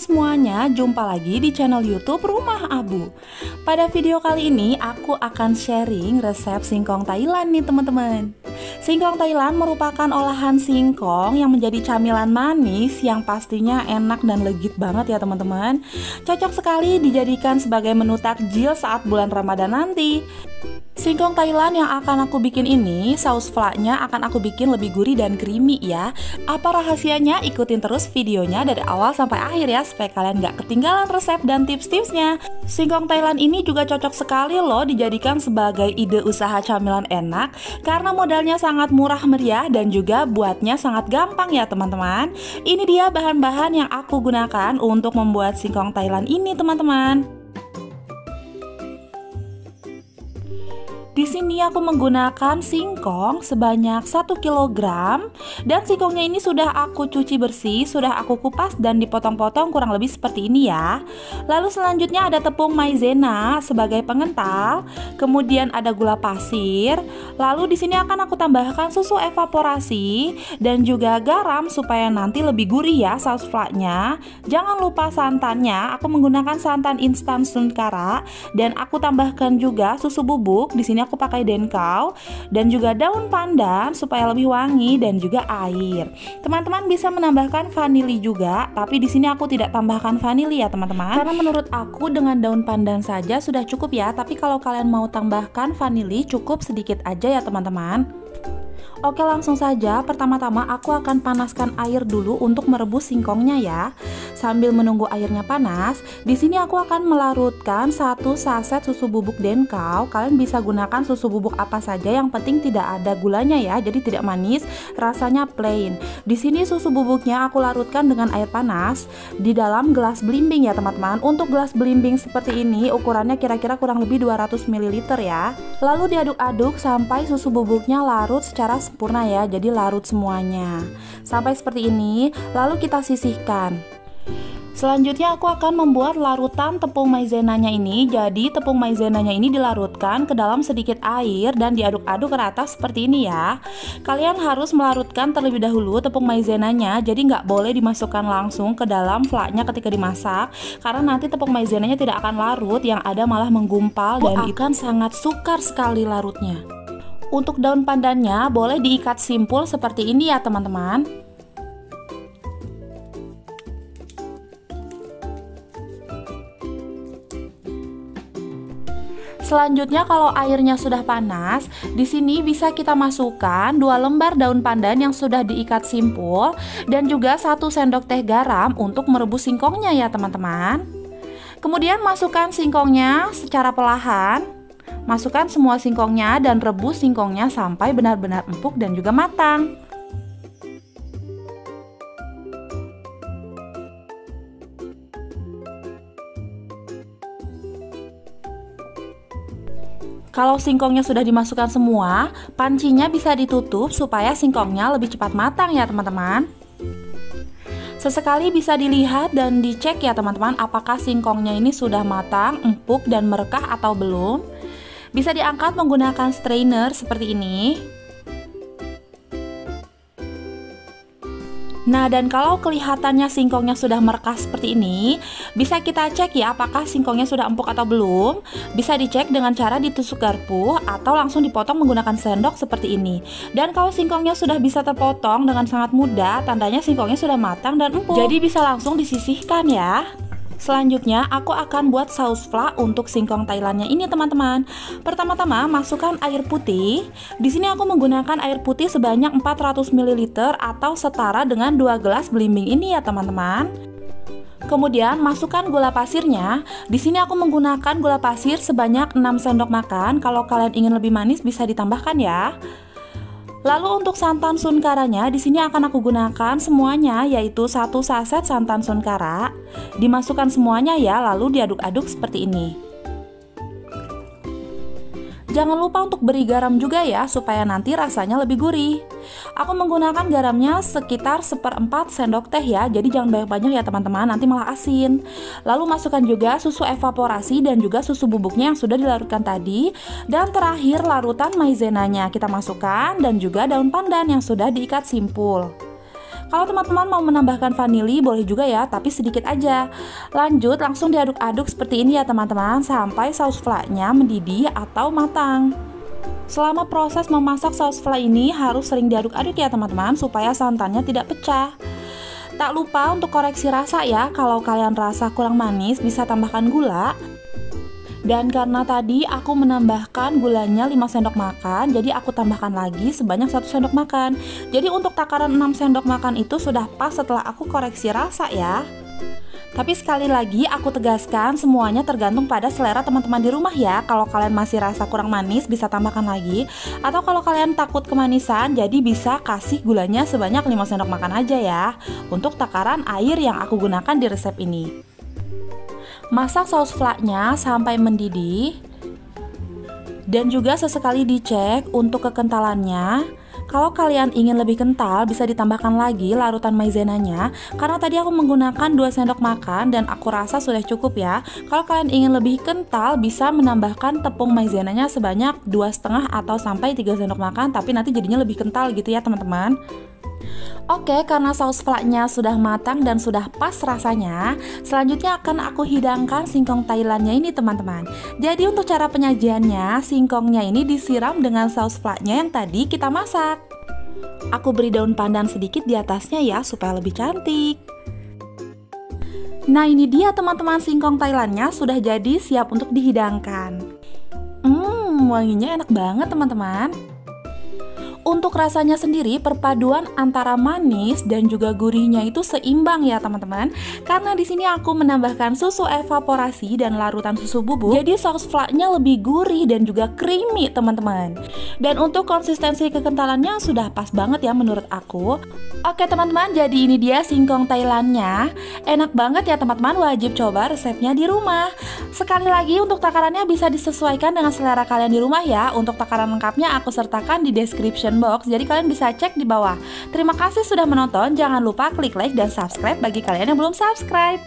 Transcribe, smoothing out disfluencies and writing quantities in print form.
semuanya, jumpa lagi di channel YouTube Rumah Abu. Pada video kali ini aku akan sharing resep singkong Thailand nih teman-teman. Singkong Thailand merupakan olahan singkong yang menjadi camilan manis yang pastinya enak dan legit banget ya teman-teman. Cocok sekali dijadikan sebagai menu takjil saat bulan Ramadan nanti. Singkong Thailand yang akan aku bikin ini, saus flaknya akan aku bikin lebih gurih dan creamy ya. Apa rahasianya? Ikutin terus videonya dari awal sampai akhir ya, supaya kalian gak ketinggalan resep dan tips-tipsnya. Singkong Thailand ini juga cocok sekali loh dijadikan sebagai ide usaha camilan enak, karena modalnya sangat murah meriah dan juga buatnya sangat gampang ya teman-teman. Ini dia bahan-bahan yang aku gunakan untuk membuat singkong Thailand ini teman-teman. Di sini aku menggunakan singkong sebanyak 1 kg dan singkongnya ini sudah aku cuci bersih, sudah aku kupas dan dipotong-potong kurang lebih seperti ini ya. Lalu selanjutnya ada tepung maizena sebagai pengental, kemudian ada gula pasir. Lalu di sini akan aku tambahkan susu evaporasi dan juga garam supaya nanti lebih gurih ya saus flaknya. Jangan lupa santannya, aku menggunakan santan instan Sunkara dan aku tambahkan juga susu bubuk. Di sini aku pakai denkau dan juga daun pandan supaya lebih wangi dan juga air. Teman-teman bisa menambahkan vanili juga, tapi di sini aku tidak tambahkan vanili ya teman-teman. Karena menurut aku dengan daun pandan saja sudah cukup ya, tapi kalau kalian mau tambahkan vanili cukup sedikit aja ya teman-teman. Oke, langsung saja. Pertama-tama aku akan panaskan air dulu untuk merebus singkongnya ya. Sambil menunggu airnya panas, di sini aku akan melarutkan 1 saset susu bubuk denkau. Kalian bisa gunakan susu bubuk apa saja, yang penting tidak ada gulanya ya. Jadi tidak manis, rasanya plain. Di sini susu bubuknya aku larutkan dengan air panas di dalam gelas belimbing ya teman-teman. Untuk gelas belimbing seperti ini ukurannya kira-kira kurang lebih 200 ml ya. Lalu diaduk-aduk sampai susu bubuknya larut secara sempurna ya, jadi larut semuanya sampai seperti ini. Lalu kita sisihkan. Selanjutnya aku akan membuat larutan tepung maizenanya ini. Jadi tepung maizenanya ini dilarutkan ke dalam sedikit air dan diaduk-aduk rata seperti ini ya. Kalian harus melarutkan terlebih dahulu tepung maizenanya, jadi nggak boleh dimasukkan langsung ke dalam flaknya ketika dimasak, karena nanti tepung maizenanya tidak akan larut, yang ada malah menggumpal dan akan sangat sukar sekali larutnya. Untuk daun pandannya boleh diikat simpul seperti ini ya teman-teman. Selanjutnya kalau airnya sudah panas, di sini bisa kita masukkan 2 lembar daun pandan yang sudah diikat simpul dan juga 1 sendok teh garam untuk merebus singkongnya ya teman-teman. Kemudian masukkan singkongnya secara perlahan. Masukkan semua singkongnya dan rebus singkongnya sampai benar-benar empuk dan juga matang. Kalau singkongnya sudah dimasukkan semua, pancinya bisa ditutup supaya singkongnya lebih cepat matang ya teman-teman. Sesekali bisa dilihat dan dicek ya teman-teman, apakah singkongnya ini sudah matang, empuk dan merekah atau belum. Bisa diangkat menggunakan strainer seperti ini. Nah, dan kalau kelihatannya singkongnya sudah merekah seperti ini, bisa kita cek ya apakah singkongnya sudah empuk atau belum. Bisa dicek dengan cara ditusuk garpu atau langsung dipotong menggunakan sendok seperti ini. Dan kalau singkongnya sudah bisa terpotong dengan sangat mudah, tandanya singkongnya sudah matang dan empuk. Jadi bisa langsung disisihkan ya. Selanjutnya aku akan buat saus flak untuk singkong Thailandnya ini teman-teman. Pertama-tama masukkan air putih. Di sini aku menggunakan air putih sebanyak 400 ml atau setara dengan 2 gelas belimbing ini ya teman-teman. Kemudian masukkan gula pasirnya. Di sini aku menggunakan gula pasir sebanyak 6 sendok makan. Kalau kalian ingin lebih manis bisa ditambahkan ya. Lalu untuk santan Sunkaranya, di sini akan aku gunakan semuanya, yaitu 1 saset santan Sunkara. Dimasukkan semuanya ya, lalu diaduk-aduk seperti ini. Jangan lupa untuk beri garam juga ya, supaya nanti rasanya lebih gurih. Aku menggunakan garamnya sekitar 1/4 sendok teh ya, jadi jangan banyak-banyak ya teman-teman, nanti malah asin. Lalu masukkan juga susu evaporasi dan juga susu bubuknya yang sudah dilarutkan tadi. Dan terakhir larutan maizenanya kita masukkan dan juga daun pandan yang sudah diikat simpul. Kalau teman-teman mau menambahkan vanili boleh juga ya, tapi sedikit aja. Lanjut langsung diaduk-aduk seperti ini ya teman-teman, sampai saus flaknya mendidih atau matang. Selama proses memasak saus flak ini harus sering diaduk-aduk ya teman-teman, supaya santannya tidak pecah. Tak lupa untuk koreksi rasa ya, kalau kalian rasa kurang manis bisa tambahkan gula. Dan karena tadi aku menambahkan gulanya 5 sendok makan, jadi aku tambahkan lagi sebanyak 1 sendok makan. Jadi untuk takaran 6 sendok makan itu sudah pas setelah aku koreksi rasa ya. Tapi sekali lagi aku tegaskan, semuanya tergantung pada selera teman-teman di rumah ya. Kalau kalian masih rasa kurang manis bisa tambahkan lagi, atau kalau kalian takut kemanisan jadi bisa kasih gulanya sebanyak 5 sendok makan aja ya, untuk takaran air yang aku gunakan di resep ini. Masak saus flaknya sampai mendidih, dan juga sesekali dicek untuk kekentalannya. Kalau kalian ingin lebih kental bisa ditambahkan lagi larutan maizenanya, karena tadi aku menggunakan 2 sendok makan dan aku rasa sudah cukup ya. Kalau kalian ingin lebih kental bisa menambahkan tepung maizenanya sebanyak 2,5 atau sampai 3 sendok makan, tapi nanti jadinya lebih kental gitu ya teman-teman. Oke, karena saus flaknya sudah matang dan sudah pas rasanya, selanjutnya akan aku hidangkan singkong Thailandnya ini teman-teman. Jadi untuk cara penyajiannya, singkongnya ini disiram dengan saus flaknya yang tadi kita masak. Aku beri daun pandan sedikit di atasnya ya, supaya lebih cantik. Nah ini dia teman-teman, singkong Thailandnya sudah jadi siap untuk dihidangkan. Wanginya enak banget teman-teman. Untuk rasanya sendiri, perpaduan antara manis dan juga gurihnya itu seimbang ya teman-teman. Karena di sini aku menambahkan susu evaporasi dan larutan susu bubuk, jadi saus flaknya lebih gurih dan juga creamy teman-teman. Dan untuk konsistensi kekentalannya sudah pas banget ya menurut aku. Oke teman-teman, jadi ini dia singkong Thailandnya. Enak banget ya teman-teman, wajib coba resepnya di rumah. Sekali lagi untuk takarannya bisa disesuaikan dengan selera kalian di rumah ya. Untuk takaran lengkapnya aku sertakan di description box, jadi kalian bisa cek di bawah. Terima kasih sudah menonton, jangan lupa klik like dan subscribe bagi kalian yang belum subscribe.